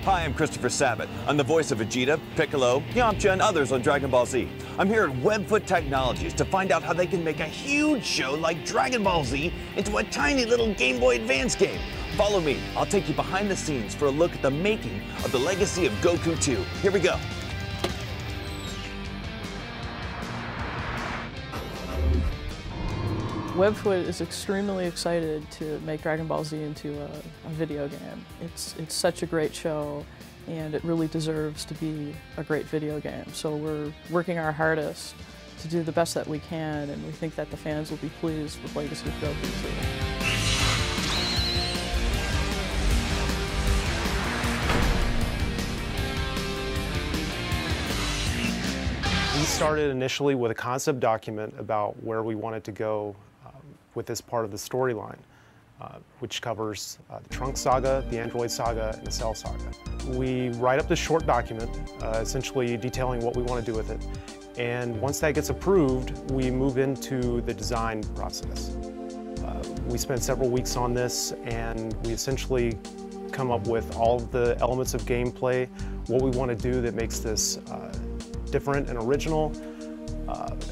Hi, I'm Christopher Sabat. I'm the voice of Vegeta, Piccolo, Yamcha, and others on Dragon Ball Z. I'm here at Webfoot Technologies to find out how they can make a huge show like Dragon Ball Z into a tiny little Gameboy Advance game. Follow me. I'll take you behind the scenes for a look at the making of the Legacy of Goku II. Here we go. Webfoot is extremely excited to make Dragon Ball Z into a video game. It's such a great show, and it really deserves to be a great video game. So we're working our hardest to do the best that we can, and we think that the fans will be pleased with Legacy of Goku II. We started initially with a concept document about where we wanted to go with this part of the storyline, which covers the Trunks saga, the Android saga, and the Cell saga. We write up this short document, essentially detailing what we want to do with it. And once that gets approved, we move into the design process. We spent several weeks on this, and we essentially come up with all of the elements of gameplay, what we want to do that makes this different and original,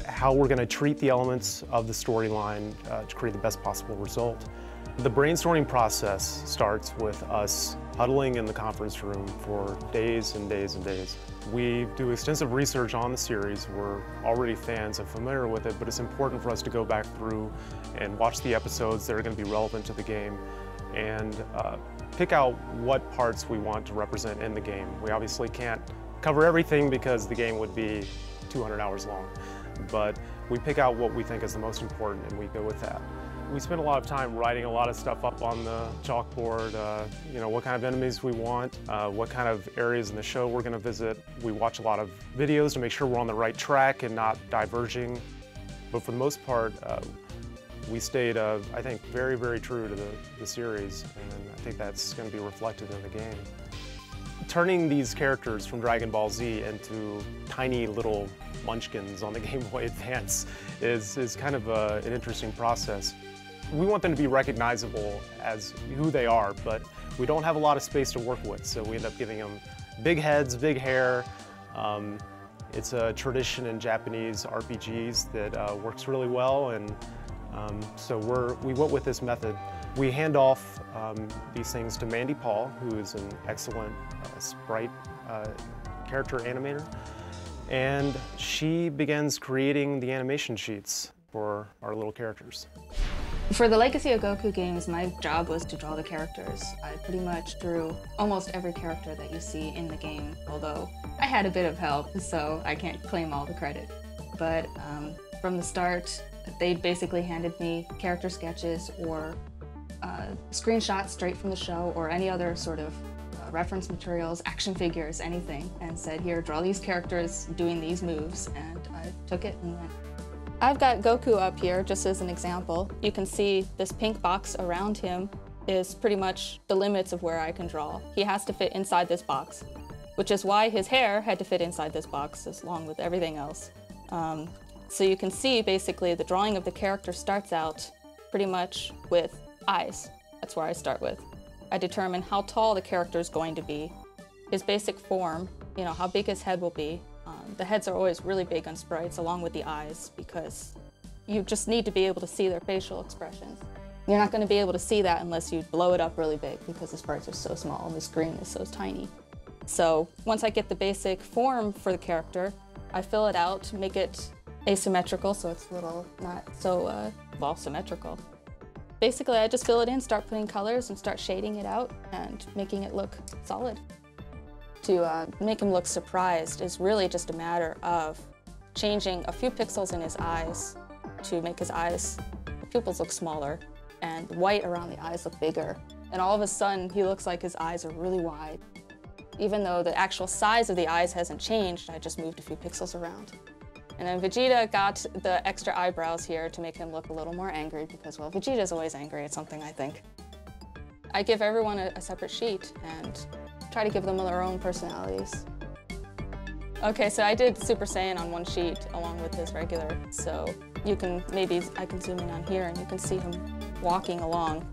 how we're going to treat the elements of the storyline to create the best possible result. The brainstorming process starts with us huddling in the conference room for days and days and days. We do extensive research on the series. We're already fans and familiar with it, but it's important for us to go back through and watch the episodes that are going to be relevant to the game and pick out what parts we want to represent in the game. We obviously can't cover everything because the game would be 200 hours long, but we pick out what we think is the most important and we go with that. We spend a lot of time writing a lot of stuff up on the chalkboard, you know, what kind of enemies we want, what kind of areas in the show we're going to visit. We watch a lot of videos to make sure we're on the right track and not diverging. But for the most part, we stayed, I think, very, very true to the series, and I think that's going to be reflected in the game. Turning these characters from Dragon Ball Z into tiny little munchkins on the Game Boy Advance is kind of an interesting process. We want them to be recognizable as who they are, but we don't have a lot of space to work with, so we end up giving them big heads, big hair. It's a tradition in Japanese RPGs that works really well, and so we went with this method. We hand off these things to Mandy Paul, who is an excellent sprite character animator, and she begins creating the animation sheets for our little characters. For the Legacy of Goku games, my job was to draw the characters. I pretty much drew almost every character that you see in the game, although I had a bit of help, so I can't claim all the credit. But from the start, they basically handed me character sketches or screenshots straight from the show or any other sort of reference materials, action figures, anything, and said, here, draw these characters doing these moves, and I took it and went. I've got Goku up here just as an example. You can see this pink box around him is pretty much the limits of where I can draw. He has to fit inside this box, which is why his hair had to fit inside this box along with everything else. So you can see basically the drawing of the character starts out pretty much with eyes. That's where I start with. I determine how tall the character is going to be, his basic form, you know, how big his head will be. The heads are always really big on sprites along with the eyes because you just need to be able to see their facial expressions. You're not going to be able to see that unless you blow it up really big because the sprites are so small and the screen is so tiny. So once I get the basic form for the character, I fill it out to make it asymmetrical, so it's a little not so well symmetrical. Basically, I just fill it in, start putting colors, and start shading it out and making it look solid. To make him look surprised is really just a matter of changing a few pixels in his eyes to make his eyes, the pupils look smaller, and the white around the eyes look bigger. And all of a sudden, he looks like his eyes are really wide. Even though the actual size of the eyes hasn't changed, I just moved a few pixels around. And then Vegeta got the extra eyebrows here to make him look a little more angry because, well, Vegeta's always angry at something, I think. I give everyone a separate sheet and try to give them their own personalities. Okay, so I did Super Saiyan on one sheet along with his regular, so you can, maybe I can zoom in on here and you can see him walking along.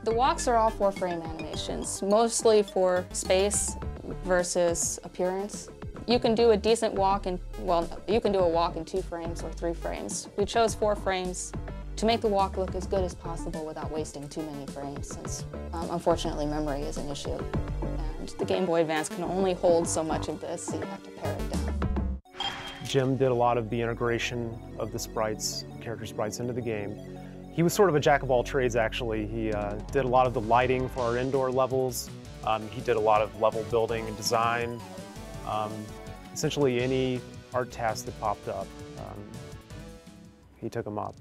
The walks are all 4-frame animations, mostly for space, versus appearance. You can do a decent walk in, well, you can do a walk in 2 frames or 3 frames. We chose 4 frames to make the walk look as good as possible without wasting too many frames, since unfortunately memory is an issue. And the Game Boy Advance can only hold so much of this, so you have to pare it down. Jim did a lot of the integration of the sprites, character sprites, into the game. He was sort of a jack of all trades, actually. He did a lot of the lighting for our indoor levels. He did a lot of level building and design. Essentially any art task that popped up, he took them up.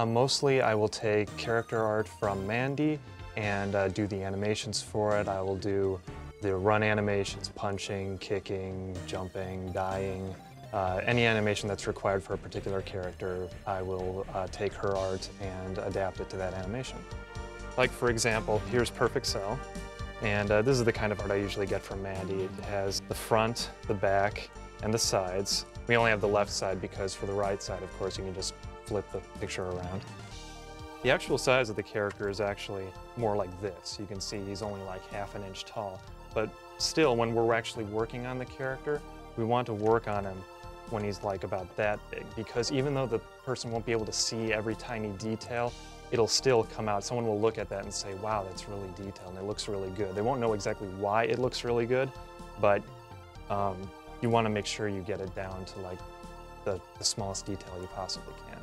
Mostly I will take character art from Mandy and do the animations for it. I will do the run animations, punching, kicking, jumping, dying. Any animation that's required for a particular character, I will take her art and adapt it to that animation. Like, for example, here's Perfect Cell, and this is the kind of art I usually get from Mandy. It has the front, the back, and the sides. We only have the left side because for the right side, of course, you can just flip the picture around. The actual size of the character is actually more like this. You can see he's only like ½ an inch tall, but still, when we're actually working on the character, we want to work on him when he's like about that big, because even though the person won't be able to see every tiny detail, it'll still come out. Someone will look at that and say, wow, that's really detailed and it looks really good. They won't know exactly why it looks really good, but you want to make sure you get it down to like the smallest detail you possibly can.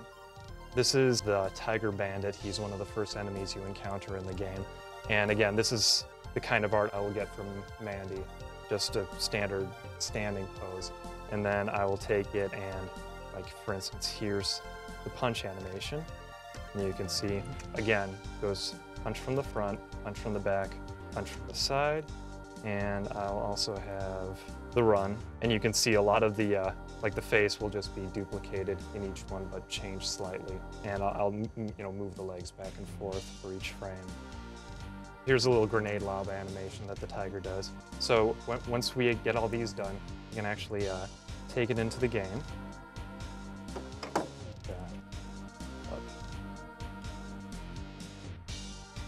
This is the Tiger Bandit. He's one of the first enemies you encounter in the game. And again, this is the kind of art I will get from Mandy, just a standard standing pose. And then I will take it and, like, for instance, here's the punch animation. And you can see, again, goes punch from the front, punch from the back, punch from the side. And I'll also have the run. And you can see a lot of the, like the face will just be duplicated in each one, but changed slightly. And I'll move the legs back and forth for each frame. Here's a little grenade lob animation that the tiger does. So once we get all these done, you can actually take it into the game.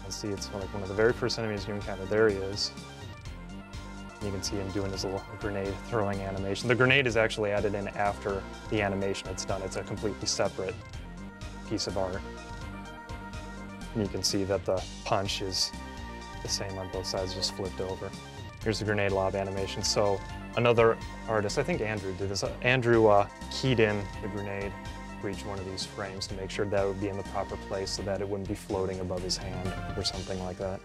And see, it's like one of the very first enemies you encounter. There he is. You can see him doing his little grenade throwing animation. The grenade is actually added in after the animation is done. It's a completely separate piece of art. And you can see that the punch is the same on both sides, just flipped over. Here's the grenade lob animation. So another artist, I think Andrew did this. Andrew keyed in the grenade for each one of these frames to make sure that it would be in the proper place so that it wouldn't be floating above his hand or something like that.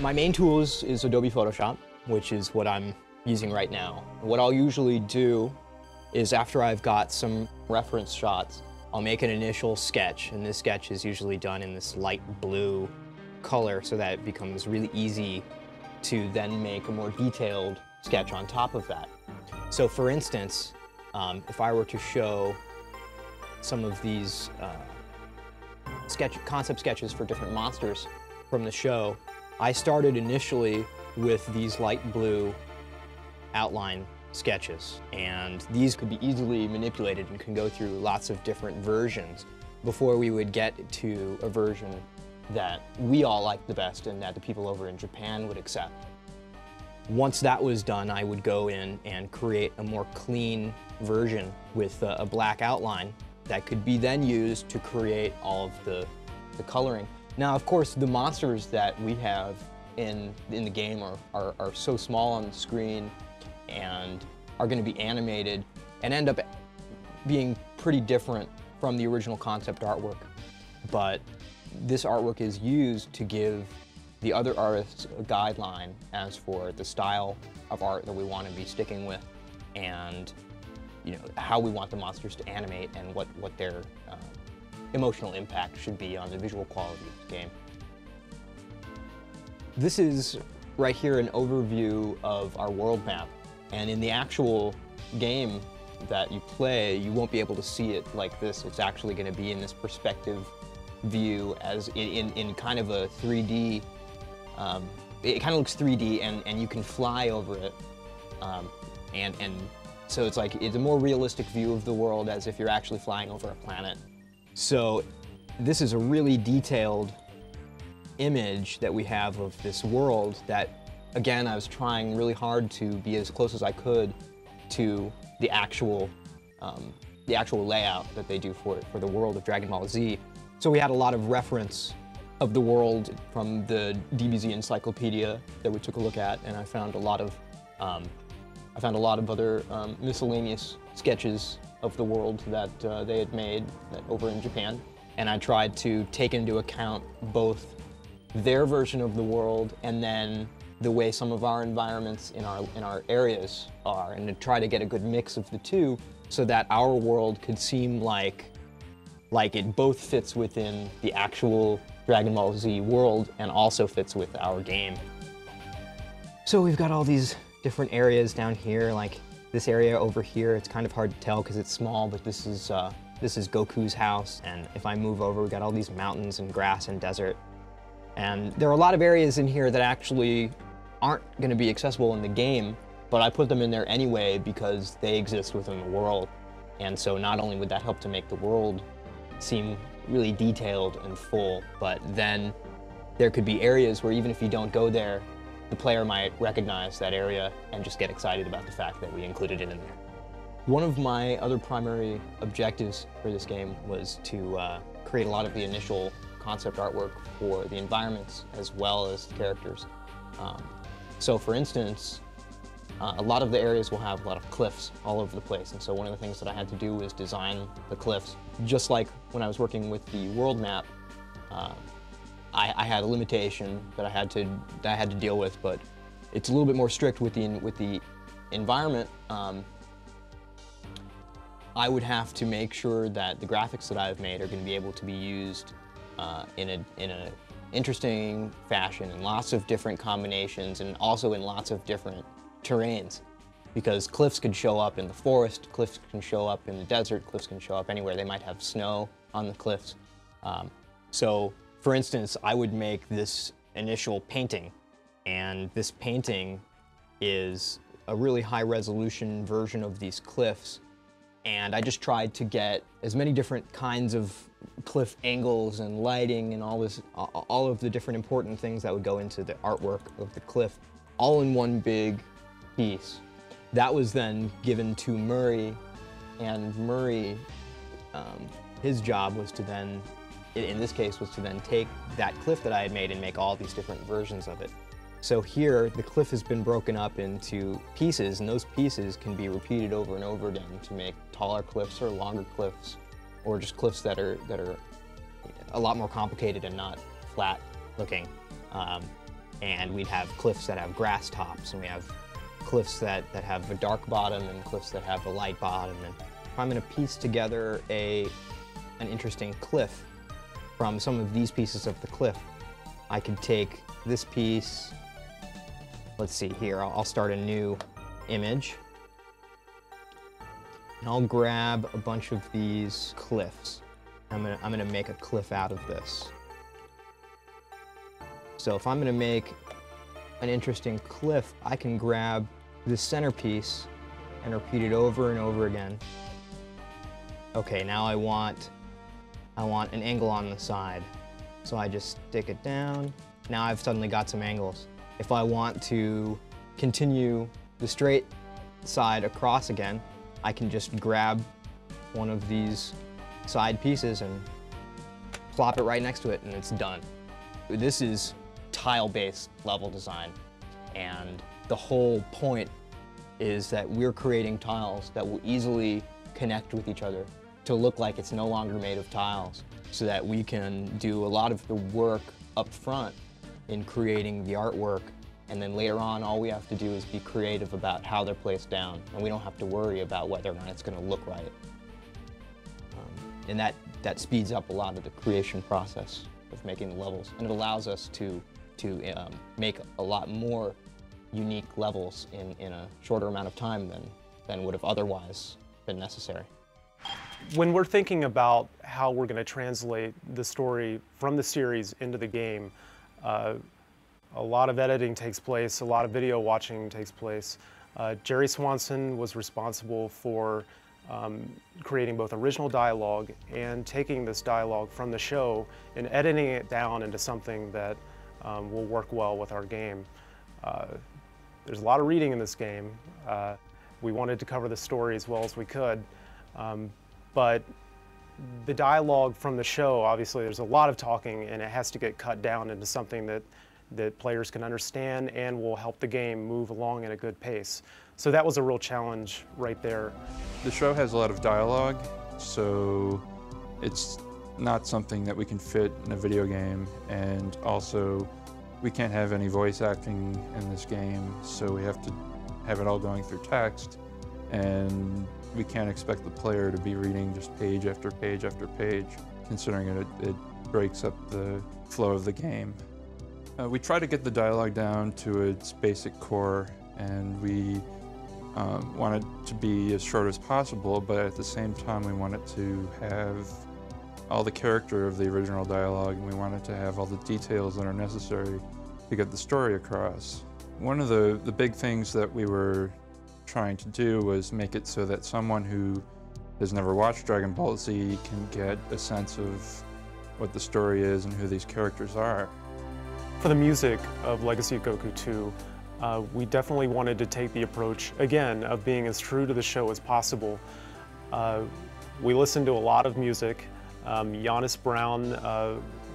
My main tool is Adobe Photoshop, which is what I'm using right now. What I'll usually do is after I've got some reference shots, I'll make an initial sketch, and this sketch is usually done in this light blue color so that it becomes really easy to then make a more detailed sketch on top of that. So for instance, if I were to show some of these concept sketches for different monsters from the show, I started initially with these light blue outline sketches, and these could be easily manipulated and can go through lots of different versions before we would get to a version that we all like the best and that the people over in Japan would accept. Once that was done, I would go in and create a more clean version with a black outline that could be then used to create all of the coloring. Now, of course, the monsters that we have in the game are so small on the screen and are going to be animated and end up being pretty different from the original concept artwork. But this artwork is used to give the other artists a guideline as for the style of art that we want to be sticking with, and how we want the monsters to animate and what their emotional impact should be on the visual quality of the game. This is right here an overview of our world map, and in the actual game that you play, you won't be able to see it like this. It's actually going to be in this perspective view as in kind of a 3D, it kind of looks 3D, and you can fly over it, and so it's a more realistic view of the world as if you're actually flying over a planet. So this is a really detailed image that we have of this world that again, I was trying really hard to be as close as I could to the actual layout that they do for the world of Dragon Ball Z. So we had a lot of reference of the world from the DBZ encyclopedia that we took a look at, and I found a lot of other miscellaneous sketches of the world that they had made over in Japan, and I tried to take into account both their version of the world and then the way some of our environments in our areas are, and to try to get a good mix of the two so that our world could seem like it both fits within the actual Dragon Ball Z world and also fits with our game. So we've got all these different areas down here, like this area over here. It's kind of hard to tell because it's small, but this is Goku's house, and if I move over, we've got all these mountains and grass and desert. And there are a lot of areas in here that actually aren't going to be accessible in the game, but I put them in there anyway because they exist within the world. And so not only would that help to make the world seem really detailed and full, but then there could be areas where even if you don't go there, the player might recognize that area and just get excited about the fact that we included it in there. One of my other primary objectives for this game was to create a lot of the initial concept artwork for the environments as well as the characters. So for instance, a lot of the areas will have a lot of cliffs all over the place, and so one of the things that I had to do was design the cliffs. Just like when I was working with the world map, I had a limitation that I had to deal with, but it's a little bit more strict with the environment. I would have to make sure that the graphics that I've made are going to be able to be used in a interesting fashion, in lots of different combinations, and also in lots of different terrains, because cliffs could show up in the forest, cliffs can show up in the desert, cliffs can show up anywhere. They might have snow on the cliffs. So for instance, I would make this initial painting, and this painting is a really high resolution version of these cliffs, and I just tried to get as many different kinds of cliff angles and lighting and all of the different important things that would go into the artwork of the cliff, all in one big piece. That was then given to Murray, and Murray, his job was to then, in this case, was to then take that cliff that I had made and make all these different versions of it. So here, the cliff has been broken up into pieces, and those pieces can be repeated over and over again to make taller cliffs or longer cliffs, or just cliffs that are a lot more complicated and not flat looking. And we'd have cliffs that have grass tops, and we have cliffs that have a dark bottom and cliffs that have a light bottom. And if I'm going to piece together an interesting cliff from some of these pieces of the cliff, I could take this piece. Let's see here, I'll start a new image. And I'll grab a bunch of these cliffs. I'm gonna make a cliff out of this. So if I'm gonna make an interesting cliff, I can grab this centerpiece and repeat it over and over again. Okay, now I want an angle on the side. So I just stick it down. Now I've suddenly got some angles. If I want to continue the straight side across again, I can just grab one of these side pieces and plop it right next to it, and it's done. This is tile-based level design, and the whole point is that we're creating tiles that will easily connect with each other to look like it's no longer made of tiles, so that we can do a lot of the work up front in creating the artwork, and then later on all we have to do is be creative about how they're placed down, and we don't have to worry about whether or not it's going to look right. And that speeds up a lot of the creation process of making the levels, and it allows us to make a lot more unique levels in a shorter amount of time than would have otherwise been necessary. When we're thinking about how we're going to translate the story from the series into the game, a lot of editing takes place, a lot of video watching takes place. Jerry Swanson was responsible for creating both original dialogue and taking this dialogue from the show and editing it down into something that will work well with our game. There's a lot of reading in this game. We wanted to cover the story as well as we could, but the dialogue from the show, obviously there's a lot of talking and it has to get cut down into something that players can understand and will help the game move along at a good pace. So that was a real challenge right there. The show has a lot of dialogue, so it's not something that we can fit in a video game, and also we can't have any voice acting in this game, so we have to have it all going through text, and we can't expect the player to be reading just page after page after page, considering it breaks up the flow of the game. We try to get the dialogue down to its basic core, and we want it to be as short as possible, but at the same time we want it to have all the character of the original dialogue, and we want it to have all the details that are necessary to get the story across. One of the big things that we were trying to do was make it so that someone who has never watched Dragon Ball Z can get a sense of what the story is and who these characters are. For the music of Legacy of Goku II, we definitely wanted to take the approach, again, of being as true to the show as possible. We listened to a lot of music. Giannis Brown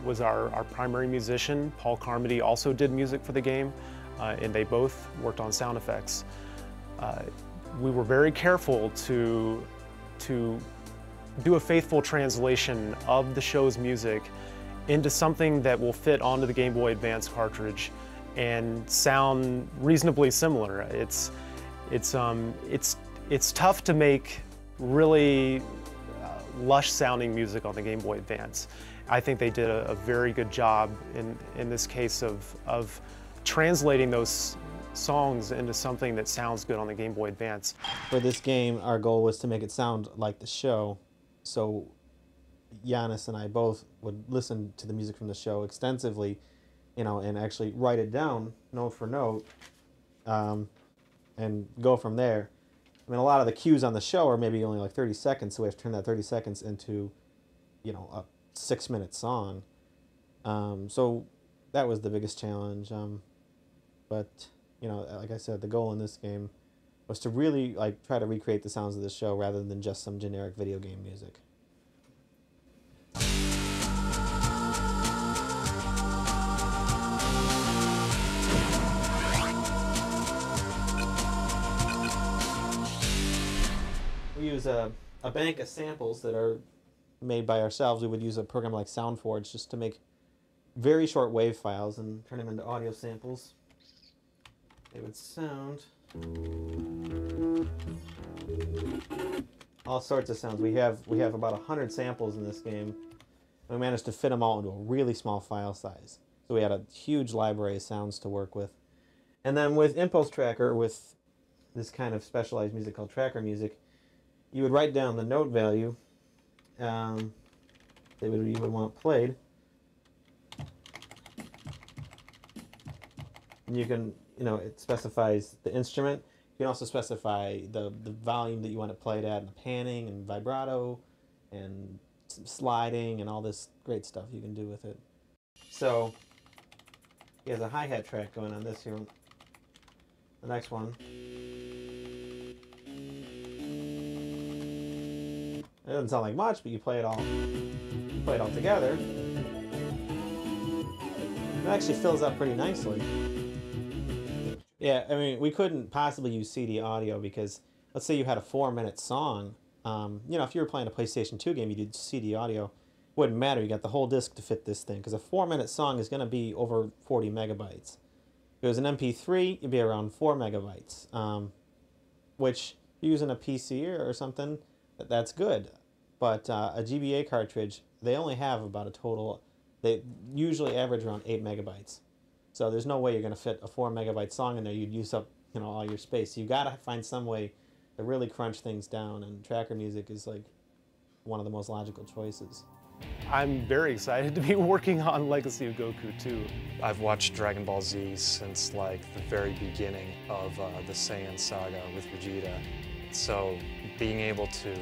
was our primary musician. Paul Carmody also did music for the game, and they both worked on sound effects. We were very careful to do a faithful translation of the show's music into something that will fit onto the Game Boy Advance cartridge and sound reasonably similar. It's tough to make really lush sounding music on the Game Boy Advance. I think they did a very good job in this case of translating those songs into something that sounds good on the Game Boy Advance. For this game, our goal was to make it sound like the show, so Giannis and I both would listen to the music from the show extensively, you know, and actually write it down note for note, and go from there. I mean, a lot of the cues on the show are maybe only like 30 seconds, so we have to turn that 30 seconds into, you know, a 6-minute song. So that was the biggest challenge. But, you know, like I said, the goal in this game was to really like try to recreate the sounds of the show rather than just some generic video game music. We use a bank of samples that are made by ourselves. We would use a program like SoundForge just to make very short wave files and turn them into audio samples. They would sound all sorts of sounds. We have about 100 samples in this game. We managed to fit them all into a really small file size. So we had a huge library of sounds to work with. And then with Impulse Tracker, with this kind of specialized music called tracker music, you would write down the note value that you would want played. And you can, you know, it specifies the instrument. You can also specify the volume that you want it played at, and the panning and vibrato and some sliding and all this great stuff you can do with it. So he has a hi-hat track going on this here. The next one. It doesn't sound like much, but you play it all together. It actually fills up pretty nicely. Yeah, I mean, we couldn't possibly use CD audio because, let's say you had a 4-minute song. You know, if you were playing a PlayStation 2 game, you did CD audio. Wouldn't matter. You got the whole disc to fit this thing because a 4-minute song is going to be over 40 megabytes. If it was an MP3, it'd be around 4 megabytes, which using a PC or something, that's good. But a GBA cartridge, they only have about a total, they usually average around 8 megabytes. So there's no way you're going to fit a 4 megabyte song in there. You'd use up, you know, all your space. So you got to find some way to really crunch things down, and tracker music is like one of the most logical choices. I'm very excited to be working on Legacy of Goku II. I've watched Dragon Ball Z since like the very beginning of the Saiyan saga with Vegeta. So being able to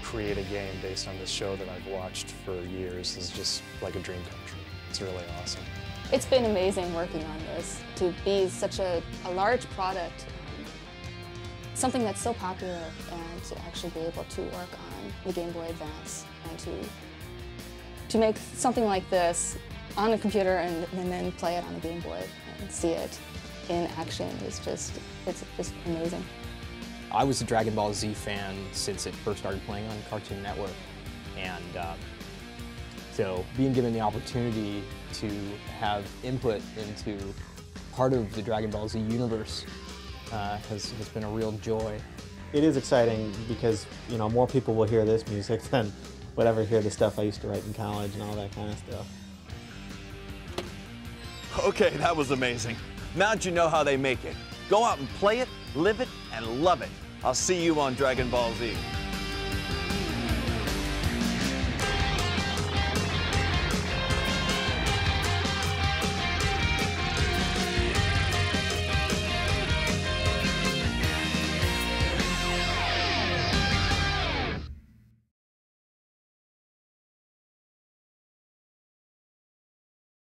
create a game based on this show that I've watched for years is just like a dream come true. It's really awesome. It's been amazing working on this, to be such a large product, something that's so popular, and to actually be able to work on the Gameboy Advance and to make something like this on a computer and then play it on a Game Boy and see it in action is just, it's just amazing. I was a Dragon Ball Z fan since it first started playing on Cartoon Network, and so being given the opportunity to have input into part of the Dragon Ball Z universe has been a real joy. It is exciting because, you know, more people will hear this music than would ever hear the stuff I used to write in college and all that kind of stuff. Okay, that was amazing. Now that you know how they make it, go out and play it, live it, and love it. I'll see you on Dragon Ball Z.